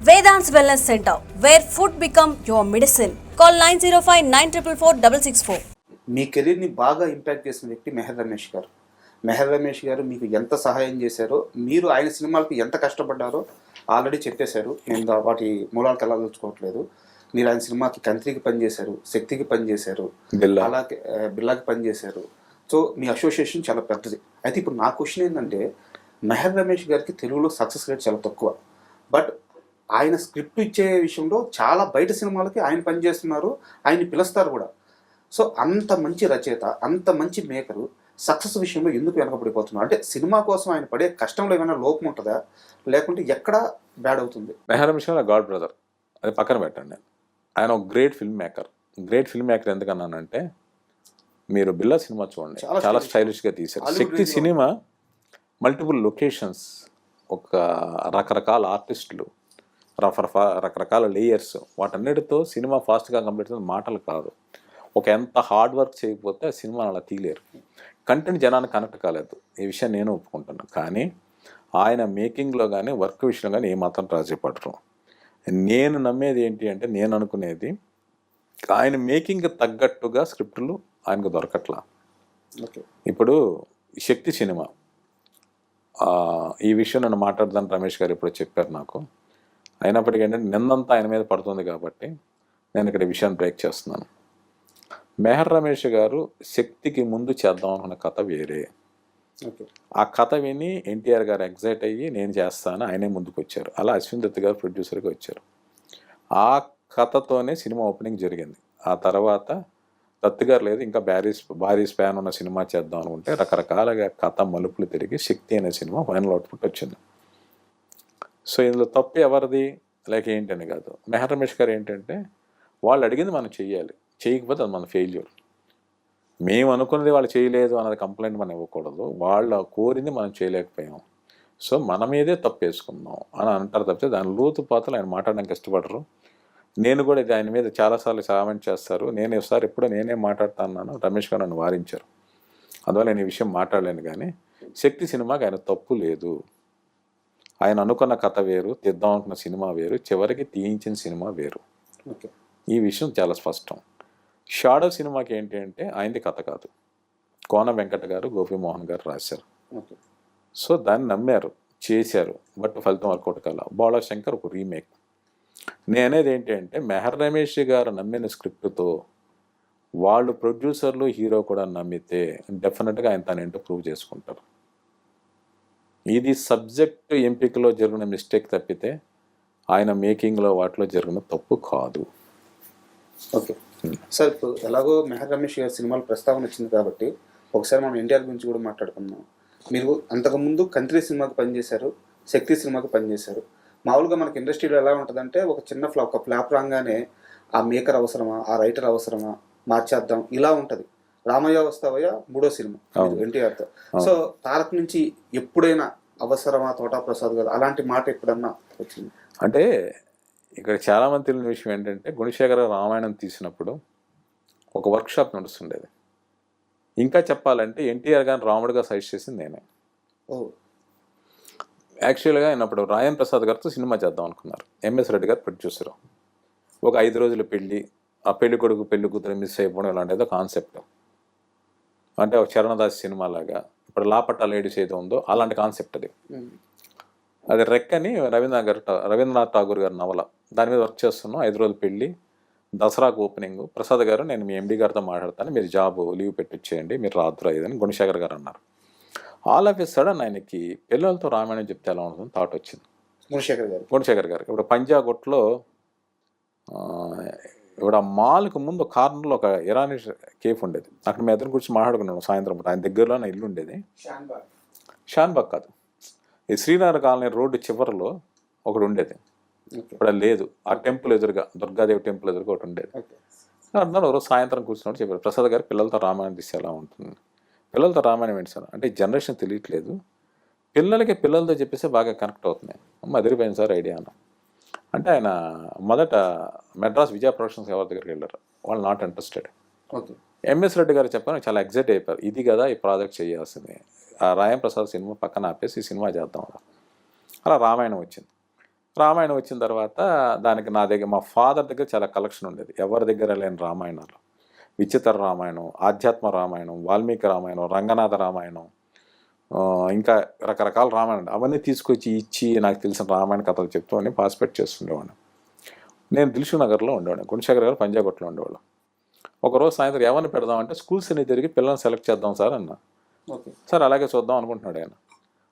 Vedant's Wellness Center, where food become your medicine. Call 905-944-664. మీ కెరీర్ని బాగా impact చేసిన వ్యక్తి మెహర్ రమేష్ గారు. మెహర్ రమేష్ గారు మీకు ఎంత సహాయం చేశారో, మీరు ఆయన సినిమాలకు ఎంత కష్టపడ్డారో ఆల్రెడీ చెప్పేశారు. నేను వాటి మూలాలకు వెళ్ళాలనుకోవట్లేదు. మీరు ఆయన సినిమాకి కంత్రికి పనిచేశారు, శక్తికి పనిచేశారు, అలాగే బిల్లాకి పనిచేశారు. సో మీ అసోసియేషన్ చాలా పెద్దది. అయితే ఇప్పుడు నా క్వశ్చన్ ఏంటంటే, మెహర్ రమేష్ గారికి తెలుగులో సక్సెస్ రేట్ చాలా తక్కువ. బట్ ఆయన స్క్రిప్ట్ ఇచ్చే విషయంలో చాలా బయట సినిమాలకి ఆయన పనిచేస్తున్నారు, ఆయన్ని పిలుస్తారు కూడా. సో అంత మంచి రచయిత, అంత మంచి మేకరు సక్సెస్ విషయంలో ఎందుకు వెనకబడిపోతున్నారు? అంటే సినిమా కోసం ఆయన పడే కష్టంలో ఏమైనా లోపం ఉంటుందా, లేకుంటే ఎక్కడ బ్యాడ్ అవుతుంది? మెహర్ రమేష్ గారు గాడ్ బ్రదర్, అది పక్కన పెట్టండి. ఆయన ఒక great film maker. Great film maker ఎందుకన్నానంటే, మీరు బిల్లా సినిమా చూడండి, చాలా స్టైలిష్గా తీశారు. శక్తి సినిమా మల్టిపుల్ లొకేషన్స్, ఒక రకరకాల ఆర్టిస్టులు, రకరకాల లేయర్స్, వాటన్నిటితో సినిమా ఫాస్ట్గా కంప్లీట్ అవుతుంది. మాటలు కాదు, ఒక ఎంత హార్డ్ వర్క్ చేయకపోతే ఆ సినిమాని అలా తీయలేరు. కంటెంట్ జనానికి కనెక్ట్ కాలేదు, ఈ విషయం నేను ఒప్పుకుంటున్నాను. కానీ ఆయన మేకింగ్లో కానీ వర్క్ విషయంలో కానీ ఏమాత్రం రాజీ పడరు. నేను నమ్మేది ఏంటి అంటే, నేను అనుకునేది ఆయన మేకింగ్ తగ్గట్టుగా స్క్రిప్టులు ఆయనకు దొరకట్లా. ఇప్పుడు శక్తి సినిమా ఈ విషయం నన్ను మాట్లాడదాన్ని రమేష్ గారు ఇప్పుడు చెప్పారు నాకు. అయినప్పటికీ ఏంటంటే నిన్నంతా ఆయన మీద పడుతుంది కాబట్టి నేను ఇక్కడ విషయాన్ని బ్రేక్ చేస్తున్నాను. మెహర్ రమేష్ గారు శక్తికి ముందు చేద్దాం అనుకున్న కథ వేరే. ఆ కథ విని ఎన్టీఆర్ గారు ఎగ్జైట్ అయ్యి నేను చేస్తాను, ఆయనే ముందుకు వచ్చారు. అలా అశ్విన్ దత్ గారు ప్రొడ్యూసర్గా వచ్చారు. ఆ కథతోనే సినిమా ఓపెనింగ్ జరిగింది. ఆ తర్వాత దత్ గారు లేదు, ఇంకా భారీ స్పాన్ ఉన్న సినిమా చేద్దాం అనుకుంటే రకరకాలుగా కథ మలుపులు తిరిగి శక్తి అనే సినిమా ఫైనల్ అవుట్పుట్ వచ్చింది. సో ఇందులో తప్పు ఎవరిది లేక ఏంటని కాదు. మెహర్ రమేష్ గారు ఏంటంటే, వాళ్ళు అడిగింది మనం చెయ్యాలి, చేయకపోతే అది మన ఫెయిల్యూర్. మేము అనుకున్నది వాళ్ళు చేయలేదు అన్నది కంప్లైంట్ మనం ఇవ్వకూడదు. వాళ్ళు కోరింది మనం చేయలేకపోయాం, సో మన మీదే తప్పు వేసుకుందాం అని అంటారు తప్పితే దాని లోతుపాతలు ఆయన మాట్లాడడానికి ఇష్టపడరు. నేను కూడా ఇది ఆయన మీద చాలాసార్లు కామెంట్ చేస్తారు. నేను ఒకసారి ఎప్పుడో నేనే మాట్లాడుతా అన్నాను, రమేష్ గారు నన్ను వారించారు. అందువల్ల నేను ఈ విషయం మాట్లాడలేను. కానీ శక్తి సినిమాకి ఆయన తప్పు లేదు. ఆయన అనుకున్న కథ వేరు, తీద్దాం అనుకున్న సినిమా వేరు, చివరికి తీయించిన సినిమా వేరు. ఈ విషయం చాలా స్పష్టం. షాడో సినిమాకి ఏంటి అంటే, ఆయనది కథ కాదు, కోన వెంకట గారు, గోపీమోహన్ గారు రాశారు. సో దాన్ని నమ్మారు, చేశారు, బట్ ఫలితం వర్కౌట్ కాల. బాలా శంకర్ ఒక రీమేక్. నేనేది ఏంటి అంటే, మెహర్ రమేష్ గారు నమ్మిన స్క్రిప్ట్తో వాళ్ళు ప్రొడ్యూసర్లు, హీరో కూడా నమ్మితే డెఫినెట్గా ఆయన తనేంటో ప్రూవ్ చేసుకుంటారు. ఇది సబ్జెక్ట్ ఎంపికలో జరిగిన మిస్టేక్ తప్పితే ఆయన మేకింగ్లో వాటిలో జరిగిన తప్పు కాదు. ఓకే సార్, ఇప్పుడు ఎలాగో మెహర్ రమేష్ గారి సినిమాలు ప్రస్తావన వచ్చింది కాబట్టి ఒకసారి మనం ఎన్టీఆర్ గురించి కూడా మాట్లాడుకుందాం. మీరు అంతకుముందు కంత్రి సినిమాకి పనిచేశారు, శక్తి సినిమాకి పనిచేశారు. మామూలుగా మనకి ఇండస్ట్రీలో ఎలా ఉంటుందంటే, ఒక చిన్న ఫ్లాప్ రాగానే ఆ మేకర్ అవసరమా, ఆ రైటర్ అవసరమా, మార్చేద్దాం, ఇలా ఉంటుంది. రామయ్య వస్తావయ్య మూడో సినిమా ఎన్టీఆర్తో. సో తారక్ నుంచి ఎప్పుడైనా అవసరమా తోటా ప్రసాద్ గారు, అలాంటి మాట ఎప్పుడన్నా వచ్చింది? అంటే ఇక్కడ చాలామంది తెలియని విషయం ఏంటంటే, గుణశేఖర రామాయణం తీసినప్పుడు ఒక వర్క్షాప్ నడుస్తుండేది. ఇంకా చెప్పాలంటే ఎన్టీఆర్ గారిని రాముడిగా సజెస్ట్ చేసింది నేనే. యాక్చువల్గా అయినప్పుడు రాయన్ ప్రసాద్ గారితో సినిమా చేద్దాం అనుకున్నారు. ఎంఎస్ రెడ్డి గారు ప్రొడ్యూసర్. ఒక 5 రోజుల పెళ్ళి, ఆ పెళ్లి కొడుకు పెళ్లి కూతురు మిస్ అయిపోవడం ఇలాంటిదో కాన్సెప్ట్. అంటే ఒక చరణదాస్ సినిమా లాగా, ఇప్పుడు లాపట్టా లేడీస్ ఏదో ఉందో అలాంటి కాన్సెప్ట్ అది. అది రెక్కని రవీంద్రనాథ్ ఠాగూర్ గారి నవల, దాని మీద వర్క్ చేస్తున్నాం. 5 రోజులు పెళ్ళి, దసరాకు ఓపెనింగ్. ప్రసాద్ గారు, నేను మీ ఎండి గారితో మాట్లాడతాను, మీరు జాబ్ లీవ్ పెట్టించేయండి, మీరు రాత్రి అయ్యేదని గుణశేఖర్ గారు అన్నారు. ఆల్ ఆఫ్ ఎ సడన్ ఆయనకి పిల్లలతో రామాయణం చెప్తే ఎలా ఉంటుంది థాట్ వచ్చింది. గుణశేఖర్ గారు ఇప్పుడు పంజాగుట్లో ఇప్పుడు ఆ మాల్కి ముందు కార్నర్లో ఒక ఇరానీ కేఫ్ ఉండేది. అక్కడ మేము ఇద్దరు కూర్చొని మాట్లాడుకున్నాను సాయంత్రం. ఆయన దగ్గరలో నా ఇల్లు ఉండేది. షాన్బాగ్ కాదు, ఈ శ్రీనగర్ కాలనీ రోడ్డు చివరిలో ఒకటి ఉండేది. ఇప్పుడు అది లేదు. ఆ టెంపుల్ ఎదురుగా, దుర్గాదేవి టెంపుల్ ఎదురుగా ఒకటి ఉండేది. అందరూ ఒకరోజు సాయంత్రం కూర్చున్నప్పుడు చెప్పారు, ప్రసాద్ గారు పిల్లలతో రామాయణం తీస్తే ఎలా ఉంటుంది. పిల్లలతో రామాయణం ఏంటి సార్ అంటే, జనరేషన్ తెలియట్లేదు, పిల్లలకి పిల్లలతో చెప్పేస్తే బాగా కనెక్ట్ అవుతున్నాయి. అదిరిపోయింది సార్ ఐడియా అన్న. అంటే ఆయన మొదట మెడ్రాస్ విజయ ప్రొడక్షన్స్ ఎవరి దగ్గరికి వెళ్ళారు, వాళ్ళు నాట్ ఇంట్రెస్టెడ్. ఎంఎస్ రెడ్డి గారు చెప్పాను, చాలా ఎగ్జైట్ అయిపోయారు. ఇది కదా ఈ ప్రాజెక్ట్ చేయాల్సింది, ఆ రాయం ప్రసాద్ సినిమా పక్కన ఆపేసి ఈ సినిమా చేద్దాం. అలా రామాయణం వచ్చింది. రామాయణం వచ్చిన తర్వాత దానికి నా దగ్గర మా ఫాదర్ దగ్గర చాలా కలెక్షన్ ఉండేది, ఎవరి దగ్గర లేని రామాయణాలు. విచిత్ర రామాయణం, ఆధ్యాత్మ రామాయణం, వాల్మీకి రామాయణం, రంగనాథ రామాయణం, ఇంకా రకరకాల రామాయణం అవన్నీ తీసుకొచ్చి ఇచ్చి నాకు తెలిసిన రామాయణ కథలు చెప్తూ అని పార్టిసిపేట్ చేస్తుండేవాడిని. నేను దిల్షు నగర్లో ఉండేవాడిని, గుణశేఖర్ గారు పంజాగుట్లో ఉండేవాళ్ళు. ఒకరోజు సాయంత్రం ఎవరిని పెడదామంటే స్కూల్స్ అన్ని తిరిగి పిల్లల్ని సెలెక్ట్ చేద్దాం సార్ అన్న. సార్ అలాగే చూద్దాం అనుకుంటున్నాడు ఆయన.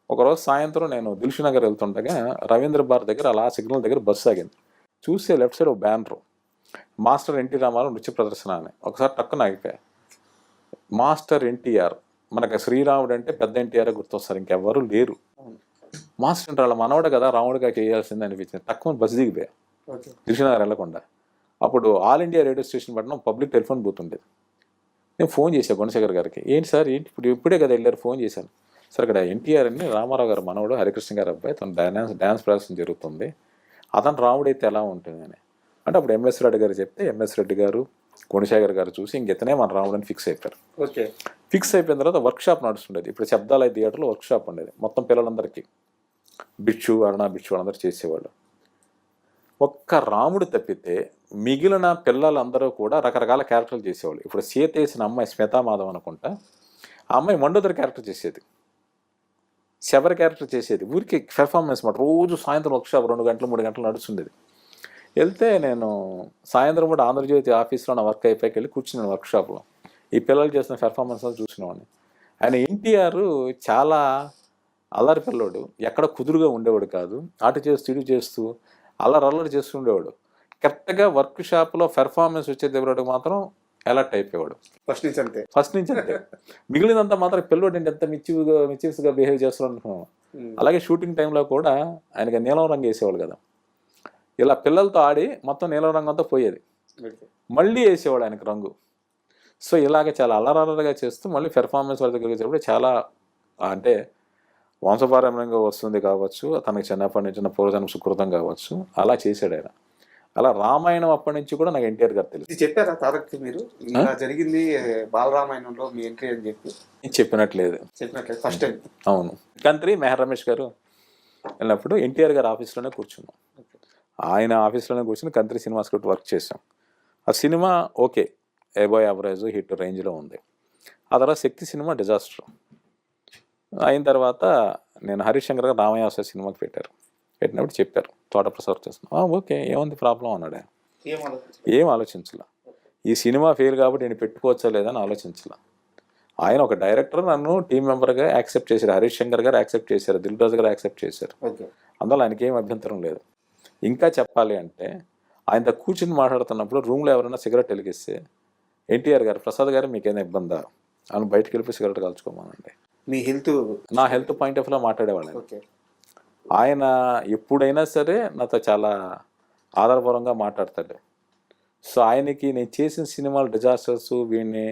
ఒకరోజు సాయంత్రం నేను దిల్షు నగర్ వెళ్తుండగా రవీంద్ర భారత్ దగ్గర అలా సిగ్నల్ దగ్గర బస్సు ఆగింది. చూస్తే లెఫ్ట్ సైడ్ ఒక బ్యానరు, మాస్టర్ ఎన్టీ రామారావు నృత్య ప్రదర్శన అని. ఒకసారి టక్కున ఆగిపోయా. మాస్టర్ ఎన్టీఆర్, మనకు శ్రీరాముడు అంటే పెద్ద ఎన్టీఆర్ గుర్తొస్తారు, ఇంకెవ్వరూ లేరు. మాస్టర్ అంటే వాళ్ళ మనవడు కదా, రాముడిగా చేయాల్సింది అనిపించింది. తక్కువ బస్సు దిగిపోయా దిల్షు నగర్ వెళ్ళకుండా. అప్పుడు ఆల్ ఇండియా రేడియో స్టేషన్ పట్టిన పబ్లిక్ టెలిఫోన్ బూత్ ఉండేది. నేను ఫోన్ చేశాను గుణశేఖర్ గారికి, ఏంటి సార్ ఏంటి ఇప్పుడే కదా వెళ్ళారు, ఫోన్ చేశాను సార్ ఇక్కడ ఎన్టీఆర్ అని రామారావు గారు మనవడు హరికృష్ణ గారు అబ్బాయి, తను డ్యాన్స్ ప్రదర్శన జరుగుతుంది, అతను రాముడైతే ఎలా ఉంటుంది అని. అంటే అప్పుడు ఎంఎస్ రెడ్డి గారు చెప్తే ఎంఎస్ రెడ్డి గారు గుణశేఖర్ గారు చూసి ఇంకెతనే మన రాముడని ఫిక్స్ అయిపోయారు. ఫిక్స్ అయిపోయిన తర్వాత వర్క్షాప్ నడుస్తుండేది. ఇప్పుడు శబ్దాలయ థియేటర్లో వర్క్షాప్ ఉండేది, మొత్తం పిల్లలందరికీ బిచ్చు అరుణ బిచ్చు అందరూ చేసేవాళ్ళు. ఒక్క రాముడు తప్పితే మిగిలిన పిల్లలందరూ కూడా రకరకాల క్యారెక్టర్లు చేసేవాళ్ళు. ఇప్పుడు సీత వేసిన అమ్మాయి స్మితామాధవ్ అనుకుంటా, ఆ అమ్మాయి మండోదరి క్యారెక్టర్ చేసేది, శబరి క్యారెక్టర్ చేసేది. ఊరికి పెర్ఫార్మెన్స్ మాట. రోజు సాయంత్రం వర్క్షాప్ 2 గంటలు 3 గంటలు నడుస్తుండేది. వెళ్తే నేను సాయంత్రం కూడా ఆంధ్రజ్యోతి ఆఫీస్లో నా వర్క్ అయిపోయి వెళ్ళి కూర్చున్నాను వర్క్షాప్లో. ఈ పిల్లలు చేసిన పెర్ఫార్మెన్స్ చూసినవాడిని. ఆయన ఎన్టీఆర్ చాలా అల్లరి పిల్లోడు, ఎక్కడ కుదురుగా ఉండేవాడు కాదు, అటు చేస్తూ ఇటు చేస్తూ అల్లరి చేస్తూ ఉండేవాడు. కరెక్ట్గా వర్క్ షాప్లో పెర్ఫార్మెన్స్ వచ్చే దగ్గరకు మాత్రం అలర్ట్ అయిపోయాడు ఫస్ట్ నుంచి అంతే. మిగిలినంతా మాత్రం పిల్లోడు అంటే ఎంత మిచ్చివ్స్గా బిహేవ్ చేస్తున్నాడు అనుకున్నాను. అలాగే షూటింగ్ టైంలో కూడా ఆయనకి నీలం రంగు వేసేవాడు కదా, ఇలా పిల్లలతో ఆడి మొత్తం నీలం రంగు అంతా పోయేది, మళ్ళీ వేసేవాడు ఆయనకు రంగు. సో ఇలాగే చాలా అల్లరగా చేస్తూ మళ్ళీ పెర్ఫార్మెన్స్ వాళ్ళ దగ్గరికి వచ్చేప్పుడు చాలా అంటే వంశపారంభంగా వస్తుంది కావచ్చు, తనకి చిన్నప్పటి నుంచి పూర్వజన్మ సుకృతం కావచ్చు, అలా చేశాడు ఆయన. అలా రామాయణం అప్పటి నుంచి కూడా నాకు ఎన్టీఆర్ గారు తెలుసు. చెప్పారా తారక్ మీరు ఇలా జరిగింది బాలరామాయణంలో మీ ఎంట్రీ అని చెప్పి? చెప్పినట్లేదు ఫస్ట్ టైం. అవును, కంత్రి మెహర్ రమేష్ గారు వెళ్ళినప్పుడు ఎన్టీఆర్ గారు ఆఫీస్లోనే కూర్చున్నాం. ఆయన ఆఫీస్లోనే కూర్చుని కంత్రి సినిమా స్క్రిప్ట్ వర్క్ చేసాం. ఆ cinema okay, above average hit రేంజ్లో ఉంది. ఆ తర్వాత శక్తి సినిమా డిజాస్టర్ అయిన తర్వాత నేను హరిశంకర్ గారు రామయ్య సినిమాకి పెట్టినప్పుడు చెప్పారు, తోట ప్రసాద్ చేస్తున్నాం. ఓకే, ఏముంది ప్రాబ్లం అన్నాడు. ఏం ఆలోచించలే, ఈ సినిమా ఫెయిల్ కాబట్టి నేను పెట్టుకోవచ్చా లేదని ఆలోచించలే. ఆయన ఒక డైరెక్టర్, నన్ను టీం మెంబర్గా యాక్సెప్ట్ చేశారు, హరిశంకర్ గారు యాక్సెప్ట్ చేశారు, దిల్ రాజు గారు యాక్సెప్ట్ చేశారు. అందులో ఆయనకి ఏం అభ్యంతరం లేదు. ఇంకా చెప్పాలి అంటే ఆయనతో కూర్చుని మాట్లాడుతున్నప్పుడు రూమ్లో ఎవరైనా సిగరెట్ వెలిగిస్తే ఎన్టీఆర్ గారు, ప్రసాద్ గారు మీకేమైనా ఇబ్బందా అని బయటకు వెళ్ళిపోయి సిగరెట్ కాల్చుకోమానండి. మీ నా హెల్త్ పాయింట్ ఆఫ్ వ్యూలో మాట్లాడేవాళ్ళు. ఆయన ఎప్పుడైనా సరే నాతో చాలా ఆధారపరంగా మాట్లాడతాడు. సో ఆయనకి నేను చేసిన సినిమాలు డిజాస్టర్స్, వీడిని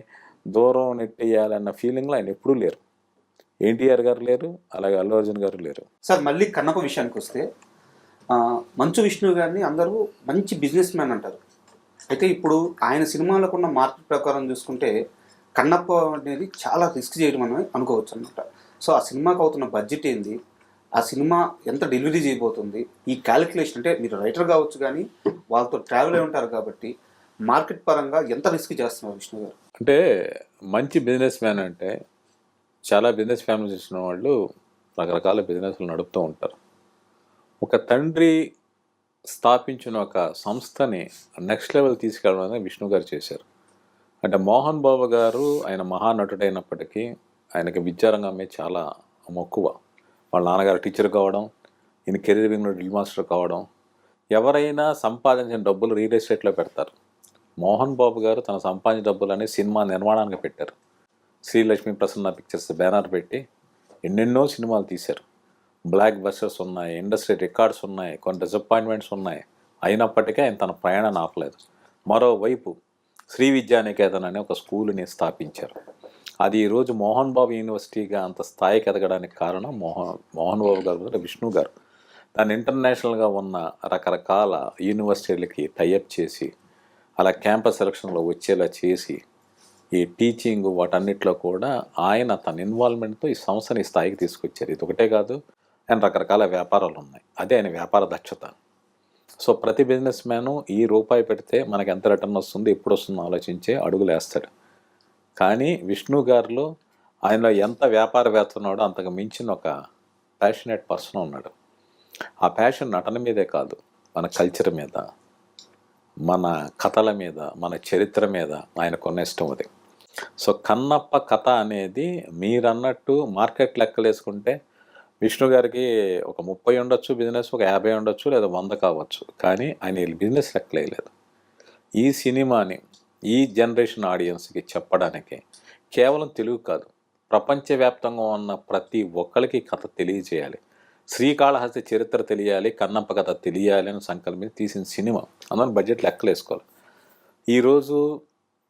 దూరం నెట్టేయాలన్న ఫీలింగ్లో ఆయన ఎప్పుడూ లేరు. ఎన్టీఆర్ గారు లేరు, అలాగే అల్లు అర్జున్ గారు లేరు. సార్ మళ్ళీ కన్నప్ప విషయానికి వస్తే, మంచు విష్ణు గారిని అందరూ మంచి బిజినెస్ మ్యాన్ అంటారు. అయితే ఇప్పుడు ఆయన సినిమాలకు ఉన్న మార్కెట్ ప్రకారం చూసుకుంటే కన్నప్ప అనేది చాలా రిస్క్ చేయడం అని అనుకోవచ్చు అనమాట. సో ఆ సినిమాకి అవుతున్న బడ్జెట్ ఏంది, ఆ సినిమా ఎంత డెలివరీ చేయబోతుంది, ఈ క్యాలిక్యులేషన్ అంటే మీరు రైటర్ కావచ్చు కానీ వాళ్ళతో ట్రావెల్ అయి ఉంటారు కాబట్టి మార్కెట్ పరంగా ఎంత రిస్క్ చేస్తున్నారు విష్ణు గారు? అంటే మంచి బిజినెస్ మ్యాన్ అంటే చాలా బిజినెస్ ఫ్యామిలీ చేసిన వాళ్ళు రకరకాల బిజినెస్లు నడుపుతూ ఉంటారు. ఒక తండ్రి స్థాపించిన ఒక సంస్థని నెక్స్ట్ లెవెల్ తీసుకెళ్ళడం విష్ణు గారు చేశారు. అంటే మోహన్ బాబు గారు ఆయన మహానటుడైనప్పటికీ ఆయనకి విద్యారంగం మీద చాలా మక్కువ. వాళ్ళ నాన్నగారు టీచర్ కావడం, ఈయన కెరీర్ వింగ్లో డ్రిల్ మాస్టర్ కావడం. ఎవరైనా సంపాదించిన డబ్బులు రియల్ ఎస్టేట్లో పెడతారు. మోహన్ బాబు గారు తన సంపాదించిన డబ్బులని సినిమా నిర్మాణానికి పెట్టారు. శ్రీలక్ష్మి ప్రసన్న పిక్చర్స్ బ్యానర్ పెట్టి ఎన్నెన్నో సినిమాలు తీశారు. బ్లాక్ బస్టర్స్ ఉన్నాయి, ఇండస్ట్రీ రికార్డ్స్ ఉన్నాయి, కొన్ని డిసప్పాయింట్మెంట్స్ ఉన్నాయి. అయినప్పటికీ ఆయన తన ప్రయాణాన్ని ఆపలేదు. మరోవైపు శ్రీ విద్యానికేతన్ అనే ఒక స్కూల్ని స్థాపించారు. అది ఈరోజు మోహన్ బాబు యూనివర్సిటీగా అంత స్థాయికి ఎదగడానికి కారణం మోహన్ బాబు గారు, విష్ణు గారు. దాన్ని ఇంటర్నేషనల్గా ఉన్న రకరకాల యూనివర్సిటీలకి టైఅప్ చేసి అలా క్యాంపస్ సెలక్షన్లో వచ్చేలా చేసి ఈ టీచింగ్ వాటన్నిటిలో కూడా ఆయన తన ఇన్వాల్వ్మెంట్తో ఈ సంస్థని స్థాయికి తీసుకొచ్చారు. ఇది ఒకటే కాదు, అండ్ రకరకాల వ్యాపారాలు ఉన్నాయి. అదే ఆయన వ్యాపార దక్షత. సో ప్రతి బిజినెస్ మ్యాను ఈ రూపాయి పెడితే మనకి ఎంత రిటర్న్ వస్తుంది, ఎప్పుడు వస్తుందో ఆలోచించే అడుగులు వేస్తాడు. కానీ విష్ణు గారిలో ఆయనలో ఎంత వ్యాపారవేత్త ఉన్నాడో అంతకు మించిన ఒక ప్యాషనేట్ పర్సన్ ఉన్నాడు. ఆ ప్యాషన్ నటన మీదే కాదు, మన కల్చర్ మీద, మన కథల మీద, మన చరిత్ర మీద ఆయనకున్న ఇష్టం అది. సో కన్నప్ప కథ అనేది మీరన్నట్టు మార్కెట్ లెక్కలు వేసుకుంటే విష్ణు గారికి ఒక 30 ఉండొచ్చు బిజినెస్, ఒక 50 ఉండొచ్చు, లేదా 100 కావచ్చు. కానీ ఆయన బిజినెస్ లెక్కలేదు. ఈ సినిమాని ఈ జనరేషన్ ఆడియన్స్కి చెప్పడానికి కేవలం తెలుగు కాదు, ప్రపంచవ్యాప్తంగా ఉన్న ప్రతి ఒక్కరికి కథ తెలియజేయాలి, శ్రీకాళహస్తి చరిత్ర తెలియాలి, కన్నప్ప కథ తెలియాలి అని సంకల్పం తీసిన సినిమా. అందువల్ల బడ్జెట్ లెక్కలు వేసుకోవాలి. ఈరోజు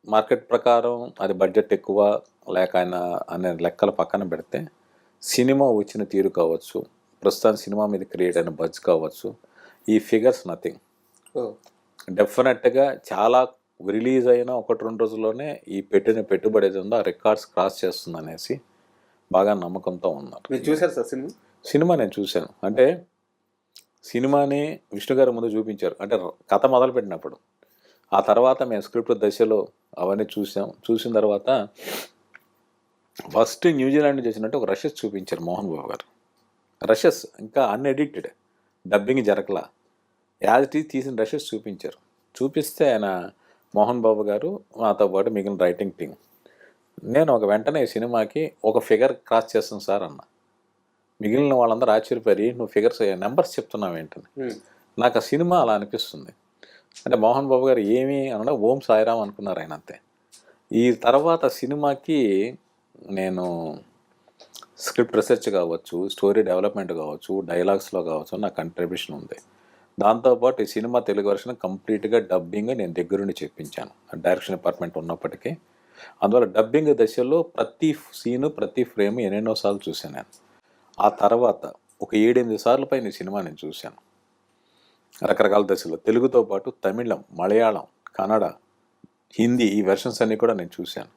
మార్కెట్ ప్రకారం అది బడ్జెట్ ఎక్కువ లేక ఆయన అనే లెక్కల పక్కన పెడితే సినిమా వచ్చిన తీరు కావచ్చు, ప్రస్తుతానికి సినిమా మీద క్రియేట్ అయిన బజ్ కావచ్చు, ఈ ఫిగర్స్ నథింగ్. డెఫినెట్గా చాలా రిలీజ్ అయిన 1-2 రోజుల్లోనే ఈ పెట్టిన పెట్టుబడి ఏది ఉందో ఆ రికార్డ్స్ క్రాస్ చేస్తుంది అనేసి బాగా నమ్మకంతో ఉన్నారు. మీరు చూసారు సార్ సినిమా? నేను చూశాను. అంటే సినిమాని విష్ణు గారు ముందు చూపించారు, అంటే కథ మొదలుపెట్టినప్పుడు. ఆ తర్వాత మేము స్క్రిప్ట్ దశలో అవన్నీ చూసిన తర్వాత ఫస్ట్ న్యూజిలాండ్ చేసినట్టు ఒక రషెస్ చూపించారు మోహన్ బాబు గారు. రషెస్ ఇంకా అన్ఎడిటెడ్, డబ్బింగ్ జరగలా, యాజ్ ఇట్ ఈజ్ తీసిన రషెస్ చూపించారు. చూపిస్తే ఆయన మోహన్ బాబు గారు మాతో పాటు మిగిలిన రైటింగ్ టీం, నేను ఒక వెంటనే ఈ సినిమాకి ఒక ఫిగర్ క్రాస్ చేస్తాను సార్ అన్న. మిగిలిన వాళ్ళందరూ ఆశ్చర్యపోయి, నువ్వు ఫిగర్స్ నెంబర్స్ చెప్తున్నావు ఏంటని. నాకు ఆ సినిమా అలా అనిపిస్తుంది. అంటే మోహన్ బాబు గారు ఏమి అనడం ఓం సాయిరామ్ అనుకున్నారు ఆయన, అంతే. ఈ తర్వాత సినిమాకి నేను స్క్రిప్ట్ రీసెర్చ్ కావచ్చు, స్టోరీ డెవలప్మెంట్ కావచ్చు, డైలాగ్స్లో కావచ్చు నా కంట్రిబ్యూషన్ ఉంది. దాంతోపాటు ఈ సినిమా తెలుగు వర్షన్ కంప్లీట్గా డబ్బింగ్ నేను దగ్గరుండి చెప్పించాను, డైరెక్షన్ డిపార్ట్మెంట్ ఉన్నప్పటికీ. అందువల్ల డబ్బింగ్ దశలో ప్రతి సీను ప్రతి ఫ్రేమ్ ఎన్నెన్నోసార్లు చూశాను నేను. ఆ తర్వాత ఒక 7-8 సార్లు పైన ఈ సినిమా నేను చూశాను రకరకాల దశలో. తెలుగుతో పాటు తమిళం, మలయాళం, కన్నడ, హిందీ ఈ వెర్షన్స్ అన్నీ కూడా నేను చూశాను.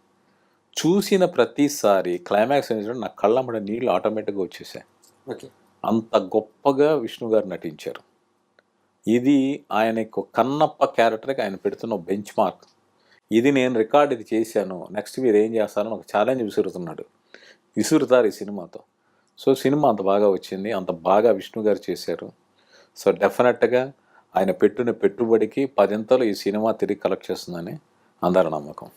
చూసిన ప్రతిసారి క్లైమాక్స్ అనేది నా కళ్ళమ్మడ నీళ్ళు ఆటోమేటిక్గా వచ్చేసాయి. అంత గొప్పగా విష్ణు గారు నటించారు. ఇది ఆయనకు కన్నప్ప క్యారెక్టర్కి ఆయన పెడుతున్న బెంచ్ మార్క్. ఇది నేను రికార్డ్ ఇది చేశాను, నెక్స్ట్ మీరు ఏం చేస్తారని ఒక ఛాలెంజ్ విసురుతారు ఈ సినిమాతో. సో సినిమా అంత బాగా వచ్చింది, అంత బాగా విష్ణు గారు చేశారు. సో డెఫినెట్గా ఆయన పెట్టిన పెట్టుబడికి 10 ఈ సినిమా తిరిగి కలెక్ట్ చేస్తుందని అందరి నమ్మకం.